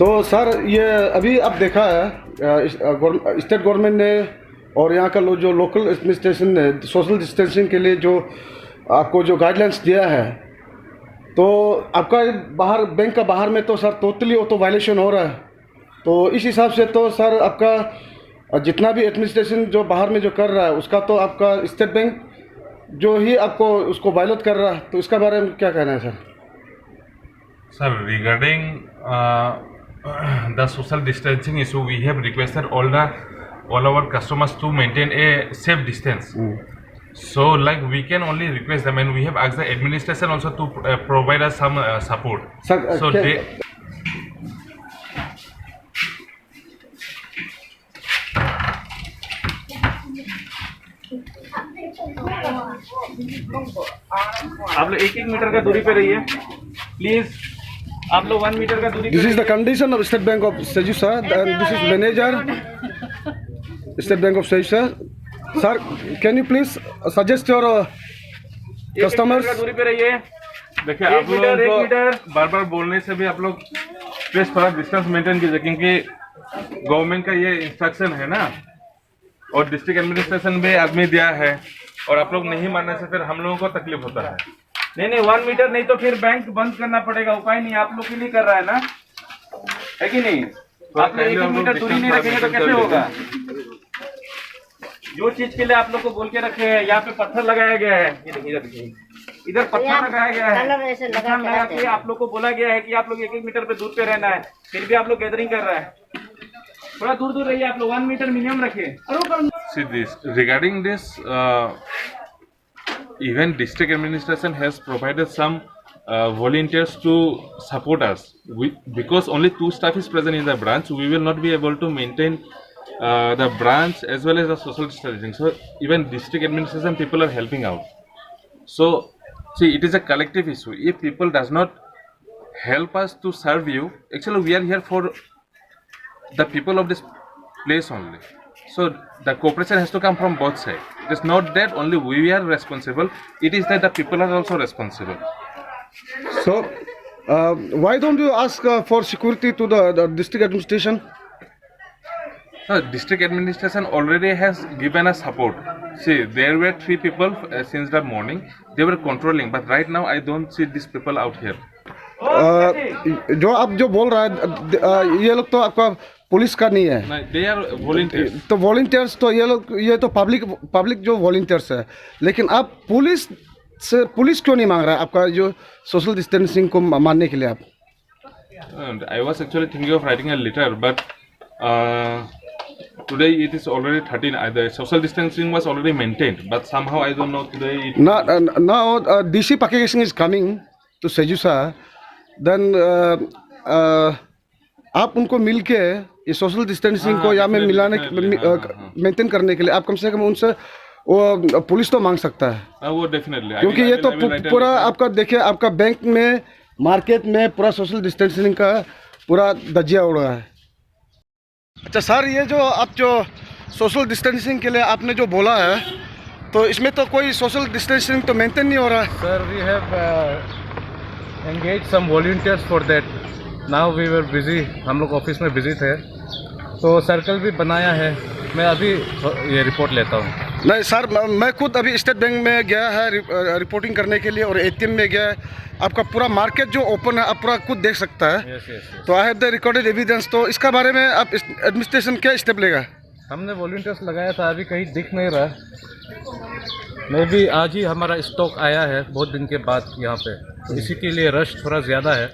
तो सर ये अभी आप देखा है स्टेट गवर्नमेंट ने और यहाँ का जो लोकल एडमिनिस्ट्रेशन ने सोशल डिस्टेंसिंग के लिए जो आपको जो गाइडलाइंस दिया है, तो आपका बाहर बैंक का बाहर में तो सर टोटली वो तो वायलेशन हो रहा है। तो इस हिसाब से तो सर आपका जितना भी एडमिनिस्ट्रेशन जो बाहर में जो कर रहा है उसका तो आपका स्टेट बैंक जो ही आपको उसको वायलेट कर रहा है, तो इसका बारे में क्या कहना है sir? Sir, regarding the social distancing issue, we have requested all our customers to maintain a safe distance. So, like we can only request them, and we have asked the administration also to provide us some support. Sir, So they. आप लोग 1-1 metre का दूरी पे रहिए please. आप लोग 1 metre का दूरी। This is the condition of State Bank of Sejusa, and this is manager State Bank of Sejusa. Sir, can you please suggest your customers? का दूरी पे रहिए। देखिए, आप लोगों को बार बार बोलने से भी आप लोग प्लीज थोड़ा डिस्टेंस मेंटेन कीजिए, क्योंकि गवर्नमेंट का ये इंस्ट्रक्शन है ना, और डिस्ट्रिक्ट एडमिनिस्ट्रेशन भी आदमी दिया है, और आप लोग नहीं मानने से फिर हम लोगों को तकलीफ होता है। नहीं 1 मीटर नहीं तो फिर बैंक बंद करना पड़ेगा। उपाय नहीं आप लोग के लिए कर रहा है ना, है कि नहीं? आप लोग 1 मीटर दूरी नहीं रखेंगे तो कैसे होगा? जो चीज के लिए आप लोग को बोल के रखे हैं, यहाँ पे पत्थर लगाया गया है, ये देखिए इधर पत्थर लगाया गया है, लगा के आप लोग को बोला गया है कि आप लोग 1-1 मीटर पे दूर पे रहना है, फिर भी आप लोग गैदरिंग कर रहा है। थोड़ा दूर रहिए आप लोग, 1 मीटर मिनिमम रखिए। See this, regarding this, even district administration has provided some volunteers to support us. Because only 2 staff is present in the branch, we will not be able to maintain the branch as well as the social distancing. So even district administration people are helping out. So see, it is a collective issue. If people does not help us to serve you, actually we are here for the people of this place only. So the cooperation has to come from both sides. It is not that only we are responsible, it is that the people are also responsible. So why don't you ask for security to the district administration? District administration already has given us support. See, there were 3 people since the morning, they were controlling, but right now I don't see these people out here. जो आप जो बोल रहा है ये लोग तो आपका पुलिस का नहीं है, They are volunteers. तो वॉलंटियर्स तो ये लोग, ये तो पब्लिक जो वॉलंटियर्स है, लेकिन आप पुलिस क्यों नहीं मांग रहा है आपका जो सोशल डिस्टेंसिंग को मानने के लिए? आप I was actually thinking of writing a letter, but today it is already 13. The social distancing was already maintained, but somehow I don't know today. Now DC Pakistan is coming to Sejusa, then आप उनको मिल के ये social distancing को यहाँ में मिलाने maintain करने के लिए आप कम से कम उनसे वो पुलिस तो मांग सकता है। वो डेफिनेटली, क्योंकि ये तो पूरा आपका देखिए, आपका बैंक में मार्केट में पूरा सोशल डिस्टेंसिंग का पूरा धज्जिया उड़ रहा है। अच्छा सर, ये जो आप जो सोशल डिस्टेंसिंग के लिए आपने जो बोला है, तो इसमें तो कोई सोशल डिस्टेंसिंग तो मेंटेन नहीं हो रहा है। Sir, we have engage some volunteers for that. Now we were busy, हम लोग ऑफिस में बिजी थे, तो सर्कल भी बनाया है। मैं अभी ये रिपोर्ट लेता हूँ। नहीं सर, मैं खुद अभी स्टेट बैंक में गया है रिपोर्टिंग करने के लिए, और ATM में गया है। आपका पूरा मार्केट जो ओपन है, आप पूरा खुद देख सकता है। yes. तो I have the recorded evidence. तो इसका बारे में आप एडमिनिस्ट्रेशन क्या स्टेप लेगा? हमने वॉलंटियर्स लगाया था, अभी कहीं दिख नहीं रहा। मैं भी आज ही हमारा स्टॉक आया है बहुत दिन के बाद यहाँ पे, तो इसी के लिए रश थोड़ा ज़्यादा है।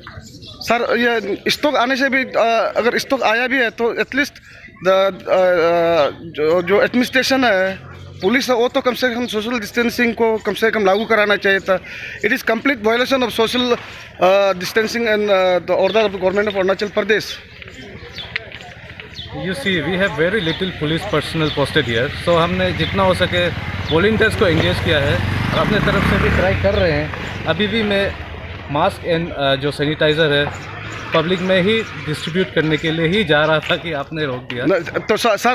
सर, ये स्टॉक आने से भी अगर स्टॉक आया भी है तो एटलीस्ट जो एडमिनिस्ट्रेशन है, पुलिस है, वो तो कम से कम सोशल डिस्टेंसिंग को कम से कम लागू कराना चाहिए था। It is complete violation of social distancing and the order of the government of Arunachal Pradesh. You see, we have very little police personnel posted here, so हमने जितना हो सके वॉलंटियर्स को एंगेज किया है, और अपने तरफ से भी ट्राई कर रहे हैं। अभी भी मैं मास्क एंड जो सैनिटाइज़र है पब्लिक में ही डिस्ट्रीब्यूट करने के लिए ही जा रहा था कि आपने रोक दिया। तो sir,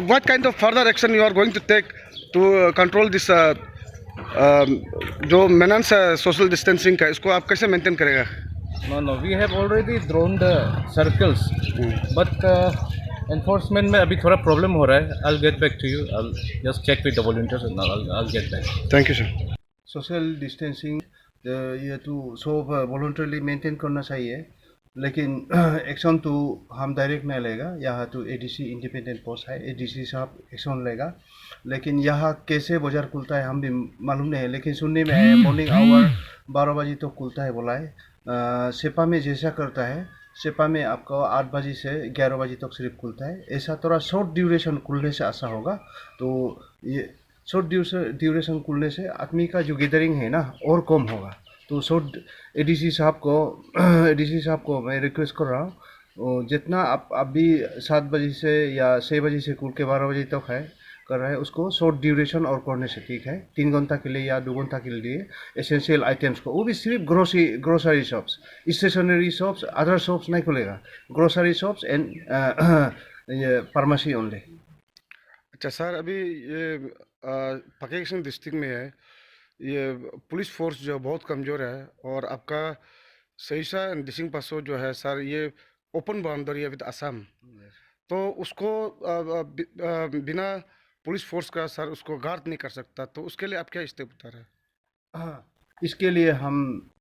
what kind of further action you are going to take to control this जो मेनेंस है सोशल डिस्टेंसिंग का, इसको आप कैसे मेंटेन करेगा? No, we have already drawn the circles, but enforcement में अभी थोड़ा problem हो रहा है. I'll get back to you. I'll just check with the volunteers and I'll get back. Thank you sir. Social distancing ये तो सब वॉलंटरली मेंटेन करना चाहिए, लेकिन एक्शन तो हम डायरेक्ट नहीं लेगा। यहाँ तो एडीसी इंडिपेंडेंट पोस्ट है, एडीसी साहब एक्शन लेगा। लेकिन यहाँ कैसे बाजार खुलता है हम भी मालूम नहीं है, लेकिन सुनने में है मॉर्निंग आवर 12 बजे तो खुलता है बोला है। सेपा में जैसा करता है, सेपा में आपका 8 बजे से 11 बजे तक सिर्फ खुलता है। ऐसा थोड़ा शॉर्ट ड्यूरेशन खुलने से ऐसा होगा, तो ये शॉर्ट ड्यूरेशन खुलने से आदमी का जो गैदरिंग है ना और कम होगा। तो शॉर्ट एडीसी साहब को मैं रिक्वेस्ट कर रहा हूँ, जितना आप अभी 7 बजे से या 6 बजे से खुल के 12 बजे तक है कर रहा है, उसको शॉर्ट ड्यूरेशन और करने से ठीक है। 3 घंटा के लिए या 2 घंटा के लिए एसेंशियल आइटम्स को, वो भी सिर्फ grocery shops, stationery shops, other shops नहीं खुलेगा। ग्रोसरी शॉप्स एंड ये फार्मेसी ओनली। अच्छा सर, अभी ये पाकिस्तान डिस्ट्रिक्ट में है, ये पुलिस फोर्स जो बहुत कमज़ोर है, और आपका सहीसा एंड डिसिंग पासो जो है सर, ये ओपन बाउंड्री है विद असम, तो उसको बिना पुलिस फोर्स का सर उसको गार्ड नहीं कर सकता, तो उसके लिए आप क्या स्टेप उठा रहे हैं? हाँ, इसके लिए हम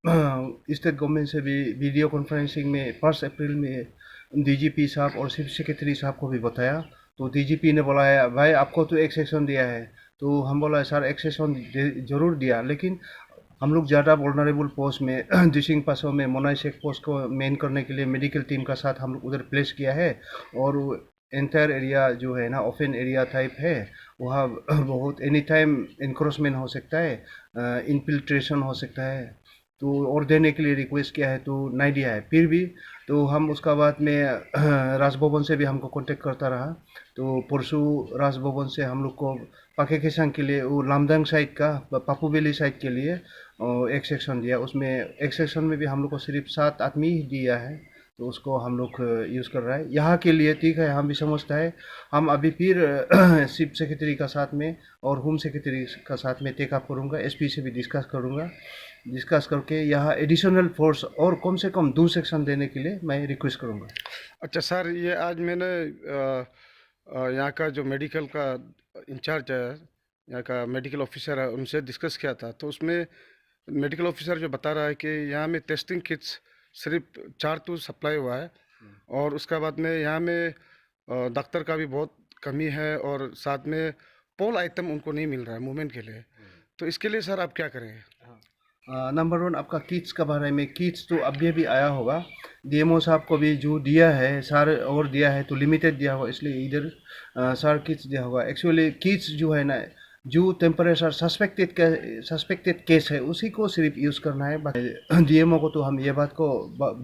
स्टेट गवर्नमेंट से भी वीडियो कॉन्फ्रेंसिंग में 1 अप्रैल में डीजीपी साहब और चीफ सेक्रेटरी साहब को भी बताया। तो डीजीपी ने बोला है भाई आपको तो एक सेक्शन दिया है, तो हम बोला है सर एक सेक्शन जरूर दिया, लेकिन हम लोग ज़्यादा वल्नरेबल पोस्ट में डिसिंग पासों में मोनाई चेक पोस्ट को मेन करने के लिए मेडिकल टीम का साथ हम लोग उधर प्लेस किया है। और एंटायर एरिया जो है ना ओपन एरिया टाइप है, वहाँ बहुत एनी टाइम इंक्रोचमेंट हो सकता है, इनफिल्ट्रेशन हो सकता है। तो और देने के लिए रिक्वेस्ट किया है तो नहीं दिया है। फिर भी तो हम उसका बाद में राजभवन से भी हमको कांटेक्ट करता रहा, तो परसों राजभवन से हम लोग को पाके केसांग के लिए वो लामदांग साइड का पापू वैली साइड के लिए एक सेक्शन दिया। उसमें एक सेक्शन में भी हम लोग को सिर्फ 7 आदमी ही दिया है, तो उसको हम लोग यूज़ कर रहा है। यहाँ के लिए ठीक है, हम भी समझता है। हम अभी फिर चीफ सेक्रेटरी का साथ में और होम सेक्रेटरी का साथ में टेकअप करूँगा, एसपी से भी डिस्कस करके यहाँ एडिशनल फोर्स और कम से कम 2 सेक्शन देने के लिए मैं रिक्वेस्ट करूँगा। अच्छा सर, ये आज मैंने यहाँ का जो मेडिकल का इंचार्ज है, यहाँ का मेडिकल ऑफिसर है, उनसे डिस्कस किया था, तो उसमें मेडिकल ऑफिसर जो बता रहा है कि यहाँ में टेस्टिंग किट्स सिर्फ 4 तो सप्लाई हुआ है, और उसका बाद में यहाँ में डॉक्टर का भी बहुत कमी है, और साथ में पोल आइटम उनको नहीं मिल रहा है मूवमेंट के लिए। तो इसके लिए सर आप क्या करेंगे? नंबर 1 आपका किट्स का बारे में, किट्स तो अभी भी आया होगा। डीएमओ साहब को भी जो दिया है सर, और दिया है तो लिमिटेड दिया होगा, इसलिए इधर सर किट्स दिया होगा। एक्चुअली किट्स जो है ना, जो टेम्परेचर सस्पेक्टेड केस है उसी को सिर्फ यूज़ करना है। डीएमओ को तो हम ये बात को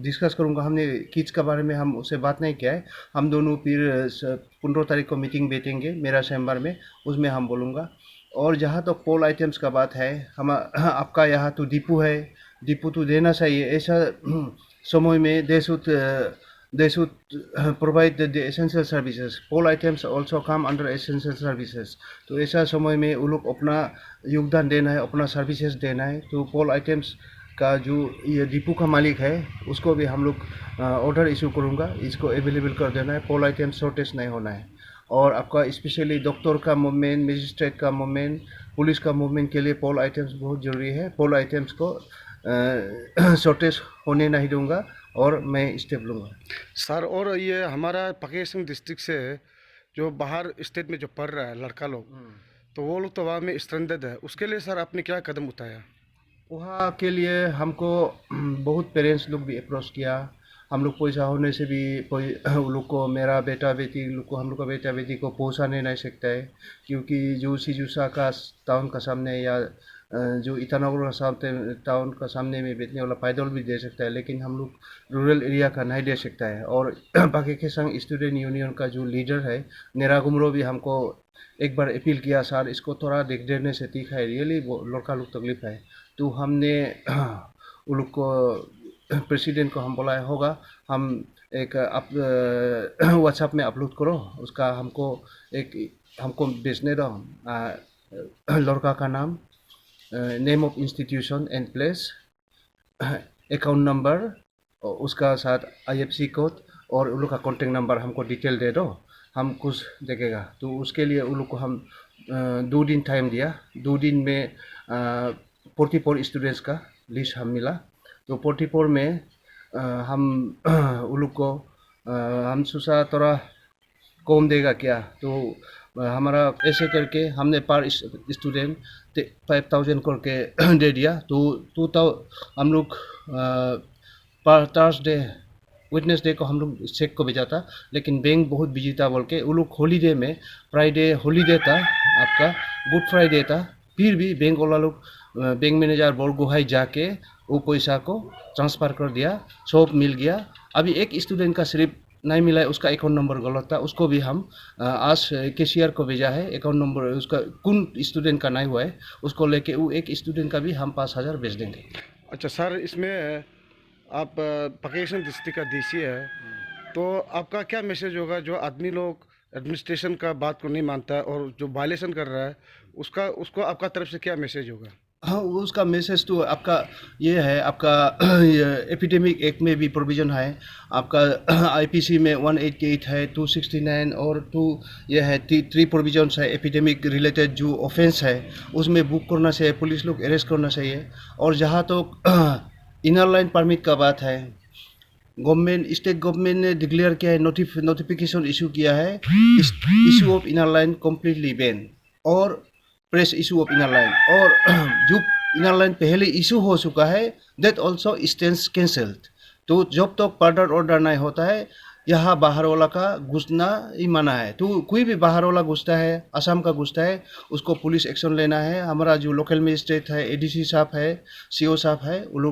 डिस्कस करूँगा, हमने किट्स के बारे में हम उससे बात नहीं किया है। हम दोनों फिर 15 तारीख को मीटिंग बैठेंगे मेरा चैम्बर में, उसमें हम बोलूँगा। और जहाँ तक पोल आइटम्स का बात है, हम आपका यहाँ तो डिपो है, डिपो तो देना चाहिए। ऐसा समय में they should provide the essential services. Poll items also come under essential services. तो ऐसा समय में वो लोग अपना योगदान देना है, अपना सर्विसेज देना है। तो पोल आइटम्स का जो ये डिपो का मालिक है उसको भी हम लोग ऑर्डर इशू करूँगा, इसको अवेलेबल कर देना है। पोल आइटम्स शॉर्टेज नहीं होना है। और आपका स्पेशली डॉक्टर का मूवमेंट, मजिस्ट्रेट का मूवमेंट, पुलिस का मूवमेंट के लिए पोल आइटम्स बहुत ज़रूरी है। पोल आइटम्स को शॉर्टेज होने नहीं दूंगा और मैं स्टेप लूँगा सर। और ये हमारा पाकिस्तान डिस्ट्रिक्ट से जो बाहर स्टेट में जो पढ़ रहा है लड़का लोग, तो वो लोग तो वहाँ में स्ट्रेंडेड है, उसके लिए सर आपने क्या कदम उठाया? वहाँ के लिए हमको बहुत पेरेंट्स लोग भी अप्रोच किया। हम लोग पैसा होने से भी वो लोग को, मेरा बेटा बेटी लोग को, हम लोग का बेटा बेटी को पहुँचाने नहीं सकता है, क्योंकि जो सिजुसा का टाउन का सामने या जो ईटानगर का टाउन का सामने में बैठने वाला पैदल भी दे सकता है, लेकिन हम लोग रूरल एरिया का नहीं दे सकता है। और पाके केसांग स्टूडेंट यूनियन का जो लीडर है नेरा गुमरो भी हमको एक बार अपील किया, सर इसको थोड़ा देख देने से ठीक है, रियली लड़का लोग तकलीफ है। तो हमने वो लोग को प्रेसिडेंट को हम बोला होगा, हम एक व्हाट्सएप में अपलोड करो, उसका हमको भेजने दो लड़का का नाम, name of institution and place, account number, और उसका साथ IFC कोड और उन लोग का कॉन्टेक्ट नंबर हमको डिटेल दे दो, हम कुछ देखेगा। तो उसके लिए उन लोग को हम 2 दिन टाइम दिया। 2 दिन में 44 स्टूडेंट्स का लिस्ट हम मिला। तो 44 में हम उन लोग को हम सोचा थोड़ा कम देगा क्या, तो हमारा ऐसे करके हमने पर स्टूडेंट 5,000 करके दे दिया। तो हम लोग पर थर्सडे वेडनेसडे को हम लोग चेक को भेजा था, लेकिन बैंक बहुत बिजी था बोल के वो लोग हॉलीडे में, फ्राइडे हॉलीडे था आपका, गुड फ्राइडे था, फिर भी बैंक वाला लोग बैंक मैनेजर बोल गुहाई जाके वो पैसा को ट्रांसफ़र कर दिया, सब मिल गया। अभी एक स्टूडेंट का सिर्फ नहीं मिला है, उसका अकाउंट नंबर गलत था, उसको भी हम आज कैशियर को भेजा है। अकाउंट नंबर उसका कौन स्टूडेंट का नहीं हुआ है, उसको लेके वो एक स्टूडेंट का भी हम 5,000 भेज देंगे। अच्छा सर, इसमें आप पकेशन डिस्ट्रिक्ट का DC है, तो आपका क्या मैसेज होगा जो आदमी लोग एडमिनिस्ट्रेशन का बात को नहीं मानता है और जो वायलेशन कर रहा है, उसको आपका तरफ से क्या मैसेज होगा? हाँ, उसका मैसेज तो आपका ये है, आपका एपिडेमिक एक्ट में भी प्रोविज़न है, आपका IPC में 188 है, 269 और 2 ये है 3 प्रोविजन्स है एपिडेमिक रिलेटेड जो ऑफेंस है, उसमें बुक करना चाहिए, पुलिस लोग अरेस्ट करना चाहिए। और जहाँ तो इनर लाइन परमिट का बात है, गवर्नमेंट स्टेट गवर्नमेंट ने डिक्लेयर किया है, नोटिफिकेशन इशू किया है, issue of inner line completely ban, और press issue of inner line, और जो इनर लाइन पहले इशू हो चुका है दैट ऑल्सो स्टैंड्स कैंसल्ड। तो जब तक पर्डर ऑर्डर नहीं होता है, यहाँ बाहर वाला का घुसना ही मना है। तो कोई भी बाहर वाला घुसता है, असम का घुसता है, उसको पुलिस एक्शन लेना है। हमारा जो लोकल मजिस्ट्रेट है, ADC साहब है, CO साहब है, वो लोग